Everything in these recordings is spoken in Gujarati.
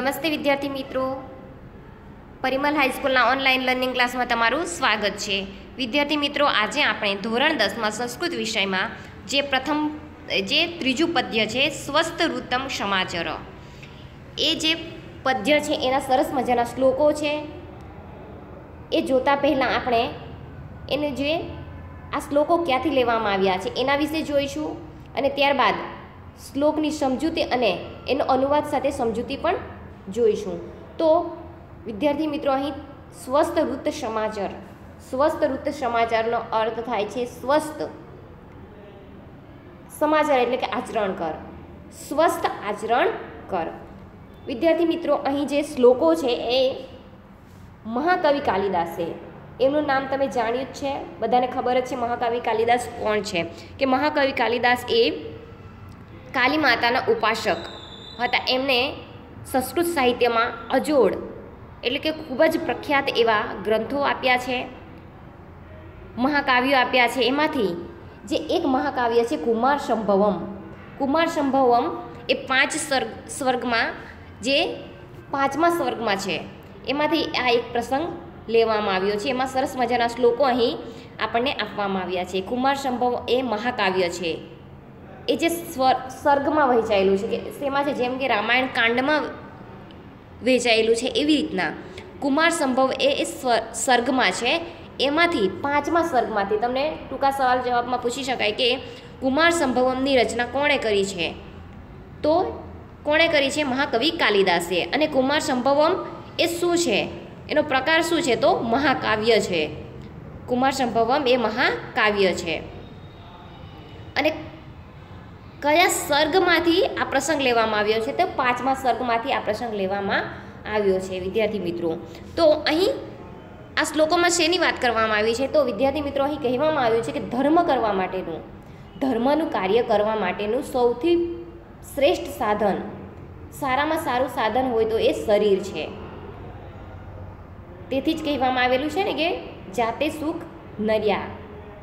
નમસ્તે વિદ્યાર્થી મિત્રો, પરિમલ હાઈસ્કૂલના ઓનલાઈન લર્નિંગ ક્લાસમાં તમારું સ્વાગત છે. વિદ્યાર્થી મિત્રો, આજે આપણે ધોરણ 10માં સંસ્કૃત વિષયમાં જે ત્રીજું પદ્ય છે સ્વસ્થ ઋતમ સમાચર, એ જે પદ્ય છે એના સરસ મજાના શ્લોકો છે. એ જોતા પહેલાં આપણે એને જે આ શ્લોકો ક્યાંથી લેવામાં આવ્યા છે એના વિશે જોઈશું, અને ત્યારબાદ શ્લોકની સમજૂતી અને એનો અનુવાદ સાથે સમજૂતી પણ જોઈશું. તો વિદ્યાર્થી મિત્રો, અહીં સ્વસ્થ ઋત સમાચાર, સ્વસ્થ ઋત સમાચારનો અર્થ થાય છે સ્વસ્થ સમાચાર એટલે કે આચરણ કર, સ્વસ્થ આચરણ કર. વિદ્યાર્થી મિત્રો, અહીં જે શ્લોકો છે એ મહાકવિ કાલિદાસે, એમનું નામ તમે જાણ્યું જ છે, બધાને ખબર જ છે મહાકવિ કાલિદાસ કોણ છે. કે મહાકવિ કાલિદાસ એ કાલી માતાના ઉપાસક હતા. એમને સંસ્કૃત સાહિત્યમાં અજોડ એટલે કે ખૂબ જ પ્રખ્યાત એવા ગ્રંથો આપ્યા છે, મહાકાવ્યો આપ્યા છે. એમાંથી જે એક મહાકાવ્ય છે કુમાર સંભવમ, કુમાર સંભવમ એ 5 સ્વર્ગમાં, જે 5મા સ્વર્ગમાં છે, એમાંથી આ એક પ્રસંગ લેવામાં આવ્યો છે. એમાં સરસ મજાના શ્લોકો અહીં આપણને આપવામાં આવ્યા છે. કુમાર સંભવ એ મહાકાવ્ય છે, એ જે સ્વર્ગમાં વહેંચાયેલું છે, કે શેમાં છે, જેમ કે રામાયણ કાંડમાં વહેંચાયેલું છે એવી રીતના કુમાર સંભવ એ સ્વર્ગમાં છે. એમાંથી 5મા સ્વર્ગમાંથી તમને ટૂંકા સવાલ જવાબમાં પૂછી શકાય કે કુમાર સંભવમની રચના કોણે કરી છે? તો કોણે કરી છે? મહાકવિ કાલિદાસે. અને કુમાર સંભવમ એ શું છે, એનો પ્રકાર શું છે? તો મહાકાવ્ય છે. કુમાર સંભવમ એ મહાકાવ્ય છે. અને કયા સર્ગમાંથી આ પ્રસંગ લેવામાં આવ્યો છે? તો 5મા સર્ગમાંથી આ પ્રસંગ લેવામાં આવ્યો છે. વિદ્યાર્થી મિત્રો, તો અહીં આ શ્લોકોમાં શેની વાત કરવામાં આવી છે? તો વિદ્યાર્થી મિત્રો, અહીં કહેવામાં આવ્યું છે કે ધર્મ કરવા માટેનું, ધર્મનું કાર્ય કરવા માટેનું સૌથી શ્રેષ્ઠ સાધન, સારામાં સારું સાધન હોય તો એ શરીર છે. તેથી જ કહેવામાં આવેલું છે ને કે જાતે સુખ નર્યા,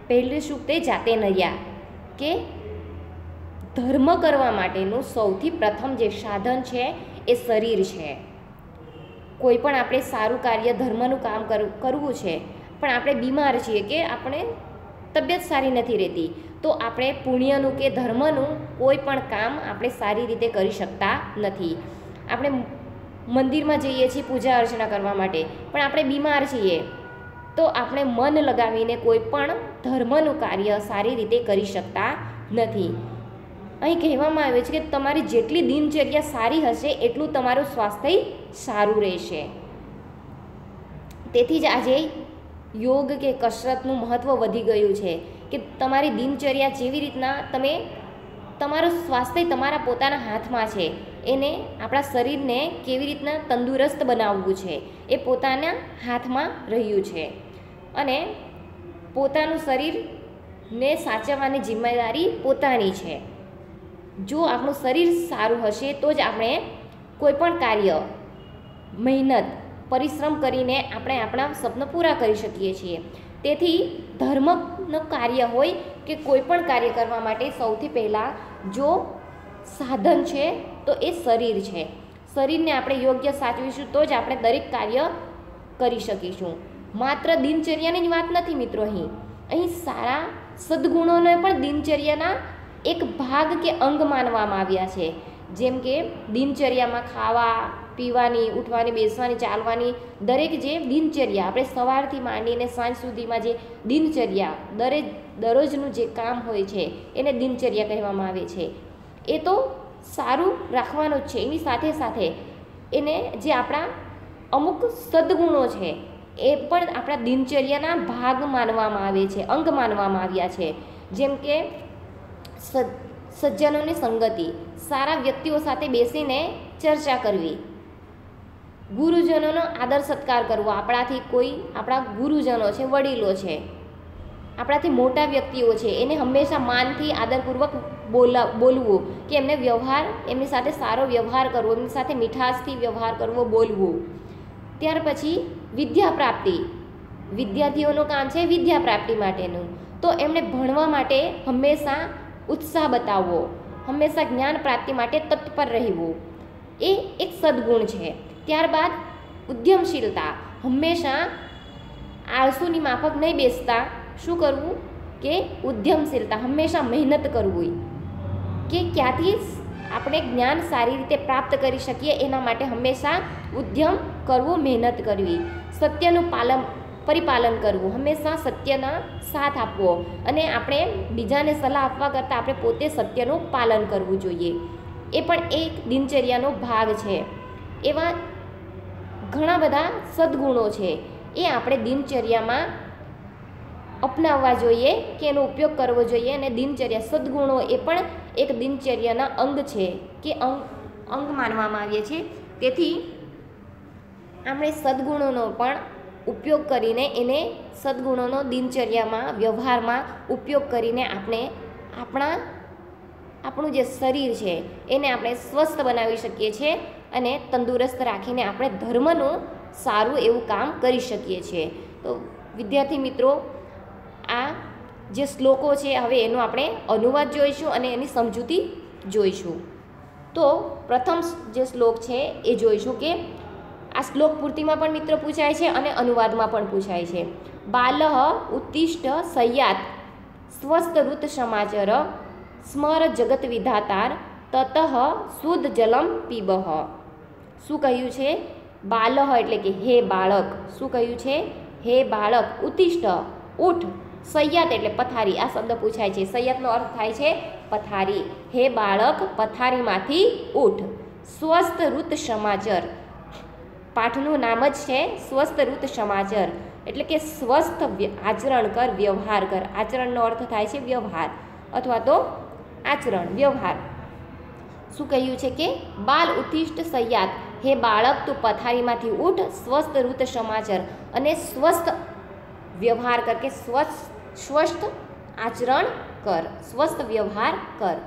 પહેલું સુખ તે જાતે નર્યા, કે ધર્મ કરવા માટેનું સૌથી પ્રથમ જે સાધન છે એ શરીર છે. કોઈ પણ આપણે સારું કાર્ય, ધર્મનું કામ કરવું છે, પણ આપણે બીમાર છીએ કે આપણે તબિયત સારી નથી રહેતી, તો આપણે પુણ્યનું કે ધર્મનું કોઈ પણ કામ આપણે સારી રીતે કરી શકતા નથી. આપણે મંદિરમાં જઈએ છીએ પૂજા અર્ચના કરવા માટે, પણ આપણે બીમાર છીએ, તો આપણે મન લગાવીને કોઈ પણ ધર્મનું કાર્ય સારી રીતે કરી શકતા નથી. અહીં કહેવામાં આવે છે કે તમારી જેટલી દિનચર્યા સારી હશે એટલું તમારું સ્વાસ્થ્ય સારું રહેશે. તેથી જ આજે યોગ કે કસરતનું મહત્ત્વ વધી ગયું છે, કે તમારી દિનચર્યા જેવી રીતના તમે, તમારું સ્વાસ્થ્ય તમારા પોતાના હાથમાં છે. એને આપણા શરીરને કેવી રીતના તંદુરસ્ત બનાવવું છે એ પોતાના હાથમાં રહ્યું છે. અને પોતાનું શરીરને સાચવવાની જિમ્મેદારી પોતાની છે. જો આપણું શરીર સારું હશે તો જ આપણે કોઈ પણ કાર્ય, મહેનત, પરિશ્રમ કરીને આપણે આપણા સપના પૂરા કરી શકીએ છીએ. તેથી ધર્મનું કાર્ય હોય કે કોઈ પણ કાર્ય કરવા માટે સૌથી પહેલાં જો સાધન છે તો એ શરીર છે. શરીરને આપણે યોગ્ય સાચવીશું તો જ આપણે દરેક કાર્ય કરી શકીશું. માત્ર દિનચર્યાની જ વાત નથી મિત્રો, અહીં સારા સદ્ગુણોને પણ દિનચર્યાના એક ભાગ કે અંગ માનવામાં આવ્યા છે. જેમ કે દિનચર્યામાં ખાવા પીવાની, ઉઠવાની, બેસવાની, ચાલવાની, દરેક જે દિનચર્યા આપણે સવારથી માંડીને સાંજ સુધીમાં જે દિનચર્યા, દરરોજનું જે કામ હોય છે એને દિનચર્યા કહેવામાં આવે છે. એ તો સારું રાખવાનું જ છે. એની સાથે સાથે એને જે આપણા અમુક સદ્ગુણો છે એ પણ આપણા દિનચર્યાના ભાગ માનવામાં આવે છે, અંગ માનવામાં આવ્યા છે. જેમ કે સજ્જનોની સંગતિ, સારા વ્યક્તિઓ સાથે બેસીને ચર્ચા કરવી, ગુરુજનોનો આદર સત્કાર કરવો. આપણા ગુરુજનો છે, વડીલો છે, આપણાથી મોટા વ્યક્તિઓ છે, એને હંમેશા માનથી, આદરપૂર્વક બોલવું, કે એમની સાથે સારો વ્યવહાર કરવો, એમની સાથે મીઠાશથી વ્યવહાર કરવો, બોલવું. ત્યાર પછી વિદ્યા પ્રાપ્તિ, વિદ્યાર્થીઓનું કામ છે વિદ્યા પ્રાપ્તિ માટેનું, તો એમને ભણવા માટે હંમેશા ઉત્સાહ બતાવવો, હંમેશા જ્ઞાન પ્રાપ્તિ માટે તત્પર રહેવું. એ એક સદગુણ છે. ત્યારબાદ ઉદ્યમશીલતા, હંમેશા આળસુની માફક નહીં બેસતા શું કરવું કે ઉદ્યમશીલતા, હંમેશા મહેનત કરવી કે ક્યાંથી આપણે જ્ઞાન સારી રીતે પ્રાપ્ત કરી શકીએ એના માટે હંમેશા ઉદ્યમ કરવું, મહેનત કરવી. સત્યનું પરિપાલન કરવું, હંમેશા સત્યના સાથ આપવો અને આપણે બીજાને સલાહ આપવા કરતાં આપણે પોતે સત્યનું પાલન કરવું જોઈએ. એ પણ એક દિનચર્યાનો ભાગ છે. એવા ઘણા બધા સદગુણો છે એ આપણે દિનચર્યામાં અપનાવવા જોઈએ કે એનો ઉપયોગ કરવો જોઈએ. અને દિનચર્યા, સદગુણો એ પણ એક દિનચર્યાના અંગ છે કે અંગ માનવામાં આવે છે. તેથી આપણે સદગુણોનો પણ ઉપયોગ કરીને એને સદગુણોનો દિનચર્યામાં, વ્યવહારમાં ઉપયોગ કરીને આપણે આપણું જે શરીર છે એને આપણે સ્વસ્થ બનાવી શકીએ છીએ અને તંદુરસ્ત રાખીને આપણે ધર્મનું સારું એવું કામ કરી શકીએ છીએ. તો વિદ્યાર્થી મિત્રો, આ જે શ્લોકો છે હવે એનો આપણે અનુવાદ જોઈશું અને એની સમજૂતી જોઈશું. તો પ્રથમ જે શ્લોક છે એ જોઈશું કે આ શ્લોક પૂર્તિમાં પણ મિત્રો પૂછાય છે અને અનુવાદમાં પણ પૂછાય છે. બાલઃ ઉત્તિષ્ઠ સયાત સ્વસ્તઋત સમાચર સ્મર જગત વિધાતાર તતઃ શુદ્ધ જલમ પીબઃ. શું કહ્યું છે? બાલઃ એટલે કે હે બાળક. શું કહ્યું છે? હે બાળક. ઉત્તિષ્ઠ, ઉઠ. સૈયાત એટલે પથારી. આ શબ્દ પૂછાય છે. સૈયાતનો અર્થ થાય છે પથારી. હે બાળક, પથારીમાંથી ઉઠ. સ્વસ્થ ઋત સમાચર, પાઠનું નામ જ છે સ્વસ્થ ઋત સમાચર, એટલે કે સ્વસ્થ આચરણ કર, વ્યવહાર કર. આચરણનો અર્થ થાય છે વ્યવહાર અથવા તો આચરણ, વ્યવહાર. શું કહ્યું છે કે બાલ ઉત્તિષ્ઠ સયાત, હે બાળક તું પથારીમાંથી ઉઠ, સ્વસ્થ ઋત સમાચર, અને સ્વસ્થ વ્યવહાર કર કે સ્વસ્થ આચરણ કર, સ્વસ્થ વ્યવહાર કર.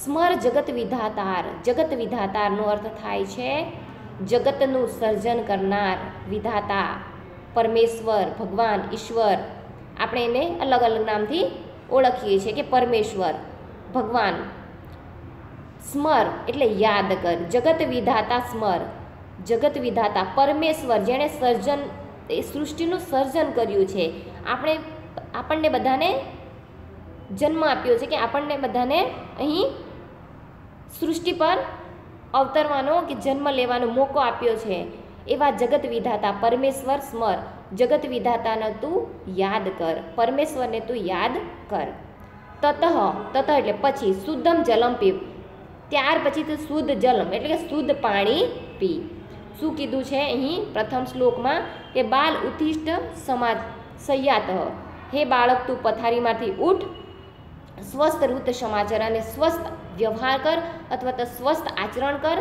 સ્મર જગત વિધાતાર, જગત વિધાતારનો અર્થ થાય છે જગતનું સર્જન કરનાર, વિધાતા, પરમેશ્વર, ભગવાન, ઈશ્વર. આપણે એને અલગ અલગ નામથી ઓળખીએ છીએ કે પરમેશ્વર, ભગવાન. સ્મર એટલે યાદ કર. જગત વિધાતા સ્મર, જગત વિધાતા પરમેશ્વર, જેણે સર્જન, એ સૃષ્ટિનું સર્જન કર્યું છે. આપણને બધાને જન્મ આપ્યો છે કે આપણને બધાને અહીં સૃષ્ટિ પર અવતરવાનો કે જન્મ લેવાનો મોકો આપ્યો છે. એવા જગત વિધાતા પરમેશ્વર સ્મર, જગત વિધાતાને તું યાદ કર, પરમેશ્વરને તું યાદ કર. તતઃ, તતઃ એટલે પછી, શુદ્ધમ જલમ પીવ, ત્યાર પછી તું શુદ્ધ જલમ એટલે કે શુદ્ધ પાણી પી. શું કીધું છે અહીં પ્રથમ શ્લોકમાં કે બાલ ઉત્તિષ્ઠ સયાત, હે બાળક તું પથારીમાંથી ઉઠ, સ્વસ્થ ઋત સમાચાર અને સ્વસ્થ વ્યવહાર કર અથવા તો સ્વસ્થ આચરણ કર.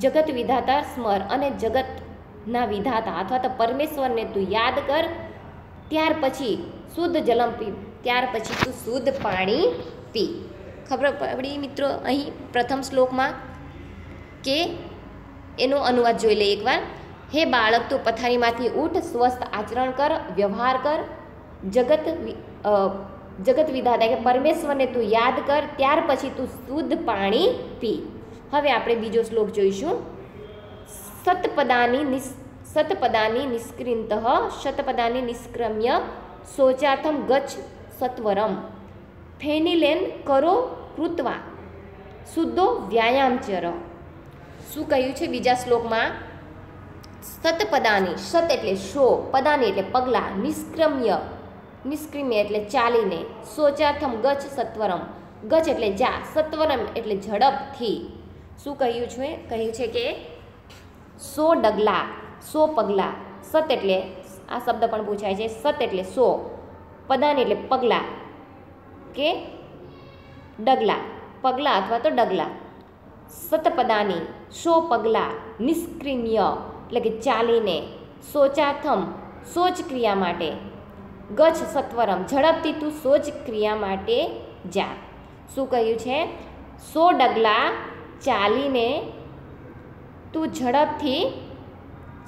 જગત વિધાતા સ્મર, અને જગતના વિધાતા અથવા તો પરમેશ્વરને તું યાદ કર. ત્યાર પછી શુદ્ધ જલમ પી, ત્યાર પછી તું શુદ્ધ પાણી પી. ખબર પડી મિત્રો અહીં પ્રથમ શ્લોકમાં કે એનો અનુવાદ જોઈ લઈએ એકવાર. હે બાળક તું પથારીમાંથી ઉઠ, સ્વસ્થ આચરણ કર, વ્યવહાર કર. જગત વિધાતા કે પરમેશ્વરને તું યાદ કર, ત્યાર પછી તું શુદ્ધ પાણી પી. હવે આપણે બીજો શ્લોક જોઈશું. સતપદાની નિષ્ક્રિંત શતપદાની નિષ્ક્રમ્ય શૌચાર્થમ ગચ્છ સત્વરમ ફેનિલેન કરો કૃત્વા શુદ્ધો વ્યાયામચર. શું કહ્યું છે બીજા શ્લોકમાં? સતપદાની, સત એટલે સો, પદાની એટલે પગલાં, નિષ્ક્રમ્ય એટલે ચાલીને, શૌચાર્થમ ગચ્છ સત્વરમ, ગચ્છ એટલે જા, સત્વરમ એટલે ઝડપથી. શું કહ્યું છે? કહ્યું છે કે 100 ડગલા, 100 પગલાં. સત એટલે આ શબ્દ પણ પૂછાય છે. સત એટલે 100, પદાની એટલે પગલાં કે ડગલા, પગલાં અથવા તો ડગલા. સતપદાની 100 પગલાં, નિષ્ક્રિય એટલે કે ચાલીને, શૌચાર્થમ શૌચ ક્રિયા માટે, ગચ્છ સત્વરમ ઝડપથી તું શૌચ ક્રિયા માટે જા. શું કહ્યું છે? 100 ડગલા ચાલીને તું ઝડપથી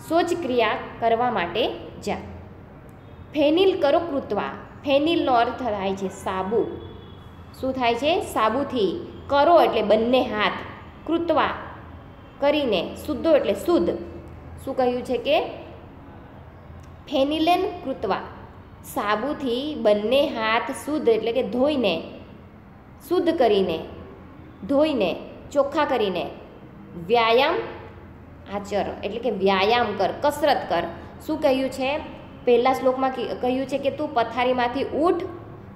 શૌચ ક્રિયા કરવા માટે જા. ફેનિલ કરો કૃત્વા, ફેનિલનો અર્થ થાય છે સાબુ. શું થાય છે? સાબુથી. કરો એટલે બંને હાથ, કૃત્વા કરીને, શુદ્ધો એટલે શુદ્ધ, શું કહ્યું છે કે ફેનિલેન કૃત્વા, સાબુથી બંને હાથ શુદ્ધ એટલે કે ધોઈને, શુદ્ધ કરીને, ધોઈને, ચોખ્ખા કરીને, વ્યાયામ આચર એટલે કે વ્યાયામ કર, કસરત કર. શું કહ્યું છે? પહેલા શ્લોકમાં કહ્યું છે કે તું પથારીમાંથી ઉઠ,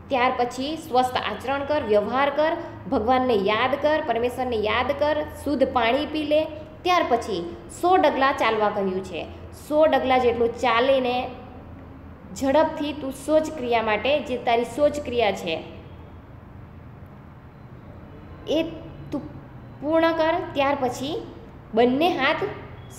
ત્યાર પછી સ્વસ્થ આચરણ કર, વ્યવહાર કર, ભગવાનને યાદ કર, પરમેશ્વરને યાદ કર, શુદ્ધ પાણી પી લે. ત્યાર પછી 100 ડગલા ચાલવા કહ્યું છે. 100 ડગલા જેટલું ચાલીને ઝડપથી તું શૌચ ક્રિયા માટે, જે તારી શૌચ ક્રિયા છે એ તું પૂર્ણ કર. ત્યાર પછી બંને હાથ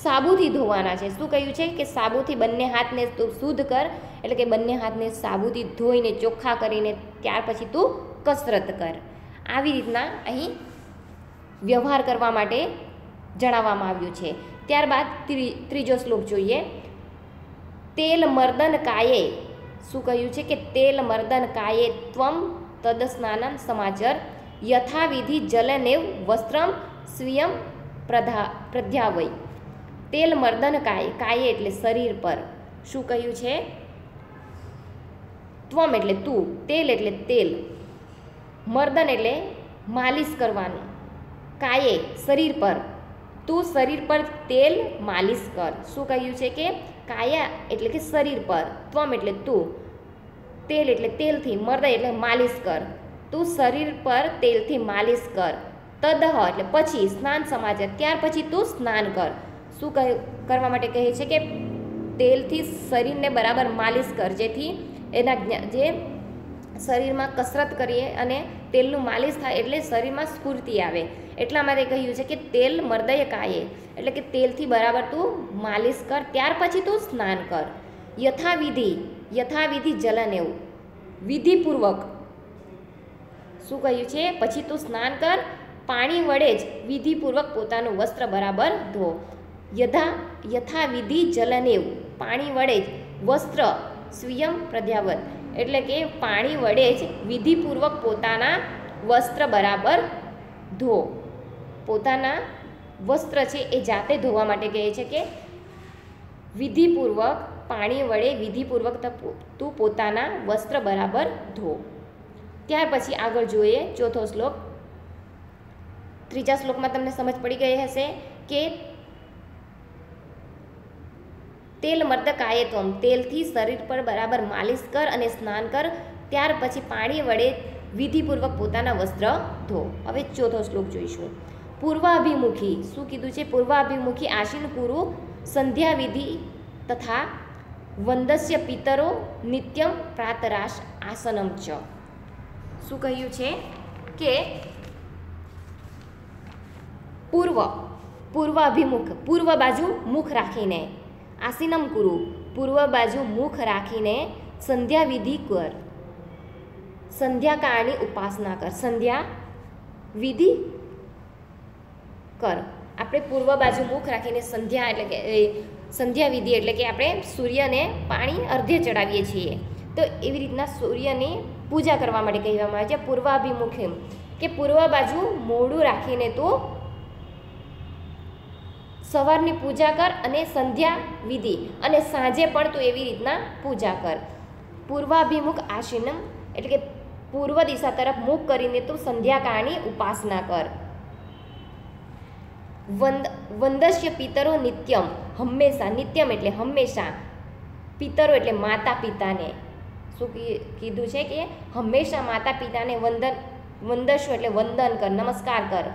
સાબુથી ધોવાના છે. શું કહ્યું છે કે સાબુથી બંને હાથને તું શુદ્ધ કર, એટલે કે બંને હાથને સાબુથી ધોઈને ચોખ્ખા કરીને ત્યાર પછી તું કસરત કર. આવી રીતના અહીં વ્યવહાર કરવા માટે જણાવવામાં આવ્યું છે. ત્યારબાદ ત્રીજો શ્લોક જોઈએ. તેલ મર્દન કાયે, શું કહ્યું છે કે તેલ મર્દન કાયે ત્વમ તદ સ્નાનમ સમાચર, યથાવિધિ જલનેવ વસ્ત્રમ સ્વીયમ પ્રધ્યાવય. તેલ મર્દન કાય, કાયે એટલે શરીર પર. શું કહ્યું છે? ત્વમ એટલે તું, તેલ એટલે તેલ, મર્દન એટલે માલિશ કરવાનું, કાયે શરીર પર, તું શરીર પર તેલ માલિશ કર. શું કહ્યું છે કે કાયા એટલે કે શરીર પર, ત્વમ એટલે તું, તેલ એટલે તેલથી, મર્દ એટલે માલિશ કર, તું શરીર પર તેલથી માલિશ કર. તદહ એટલે પછી, સ્નાન સમાચાર ત્યાર પછી તું સ્નાન કર. શું કરવા માટે કહે છે કે તેલથી શરીરને બરાબર માલિશ કર, જેથી એના જે શરીરમાં કસરત કરીએ અને તેલનું માલિશ થાય એટલે શરીરમાં સ્ફૂર્તિ આવે. એટલા માટે કહ્યું છે કે તેલ મર્દય કાયે એટલે કે તેલથી બરાબર તું માલિશ કર, ત્યાર પછી તું સ્નાન કર. યથાવિધિ, યથાવિધિ જલન એવું વિધિપૂર્વક. શું કહ્યું છે? પછી તું સ્નાન કર, પાણી વડે જ વિધિપૂર્વક પોતાનું વસ્ત્ર બરાબર ધો. યથાવિધિ જલનેવ, પાણી વડે જ વસ્ત્ર સ્વીયમ પ્રધ્યાવત એટલે કે પાણી વડે જ વિધિપૂર્વક પોતાના વસ્ત્ર બરાબર ધો. પોતાના વસ્ત્ર છે એ જાતે ધોવા માટે કહે છે કે વિધિપૂર્વક પાણી વડે વિધિપૂર્વક તું પોતાના વસ્ત્ર બરાબર ધો. ત્યાર પછી આગળ જોઈએ ચોથો શ્લોક. ત્રીજા શ્લોકમાં તમને સમજ પડી ગઈ હશે કે તેલ મર્દ કાયત્વમ, તેલથી શરીર પર બરાબર માલિશ કર અને સ્નાન કર, ત્યાર પછી પાણી વડે વિધિપૂર્વક પોતાના વસ્ત્ર ધો. હવે ચોથો શ્લોક જોઈશું. પૂર્વાભિમુખી, શું કીધું છે? પૂર્વાભિમુખી આશીન કુરુ સંધ્યાવિધિ તથા વંદસ્ય પિતરો નિત્યમ પ્રાતરાશ આસનમ ચ. શું કહ્યું છે કે પૂર્વ અભિમુખ, પૂર્વ બાજુ મુખ રાખીને, આસીનમ કુરુ પૂર્વ બાજુ મુખ રાખીને સંધ્યા વિધિ કર, સંધ્યા કાળની ઉપાસના કર, સંધ્યા વિધિ કર. આપણે પૂર્વ બાજુ મુખ રાખીને સંધ્યા એટલે કે સંધ્યા વિધિ એટલે કે આપણે સૂર્યને પાણી અર્ધ્ય ચડાવીએ છીએ, તો એવી રીતના સૂર્યની પૂજા કરવા માટે કહેવામાં આવે છે પૂર્વાભિમુખ, કે પૂર્વ બાજુ મોઢું રાખીને તો સવારની પૂજા કર અને સંધ્યા વિધિ, અને સાંજે પણ તું એવી રીતના પૂજા કર. પૂર્વાભિમુખ આશીનમ એટલે કે પૂર્વ દિશા તરફ મુખ કરીને તું સંધ્યાકાળની ઉપાસના કર. વંદસ્ય પિતરો નિત્યમ, હંમેશા, નિત્યમ એટલે હંમેશા, પિતરો એટલે માતા પિતાને. શું કીધું છે કે હંમેશા માતા પિતાને વંદસ્વ એટલે વંદન કર, નમસ્કાર કર.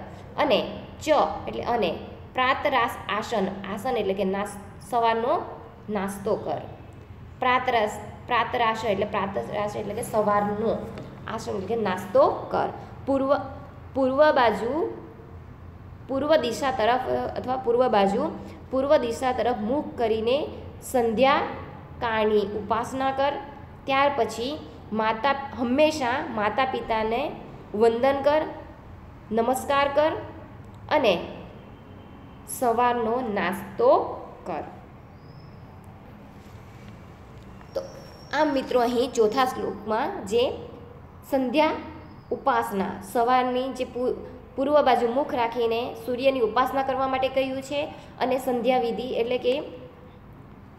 અને ચ એટલે અને પ્રાતરાસ આસન, આસન એટલે કે સવારનો નાસ્તો કર. પ્રાતરાશ એટલે કે સવારનો, આસન એટલે કે નાસ્તો કર. પૂર્વ બાજુ પૂર્વ દિશા તરફ અથવા પૂર્વ દિશા તરફ મુખ કરીને સંધ્યા કાળની ઉપાસના કર. ત્યાર પછી હંમેશા માતા પિતાને વંદન કર, નમસ્કાર કર અને સવારનો નાસ્તો કર. તો આમ મિત્રો અહીં ચોથા શ્લોકમાં જે સંધ્યા ઉપાસના, સવારની જે પૂર્વ બાજુ મુખ રાખીને સૂર્યની ઉપાસના કરવા માટે કહ્યું છે અને સંધ્યા વિધિ એટલે કે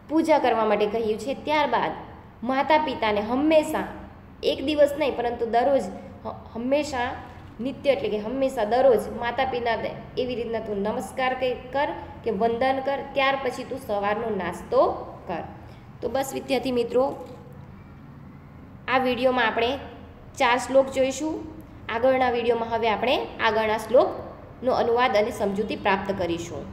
પૂજા કરવા માટે કહ્યું છે. ત્યારબાદ માતા પિતાને હંમેશા એક દિવસ નહીં પરંતુ દરરોજ હંમેશા નિત્ય એટલે કે હંમેશા દરરોજ માતા પિતાને એવી રીતના તું નમસ્કાર કર કે વંદન કર, ત્યાર પછી તું સવારનો નાસ્તો કર. તો બસ વિદ્યાર્થી મિત્રો, આ વિડીયોમાં આપણે 4 શ્લોક જોઈશું. આગળના વિડીયોમાં હવે આપણે આગળના શ્લોકનો અનુવાદ અને સમજૂતી પ્રાપ્ત કરીશું.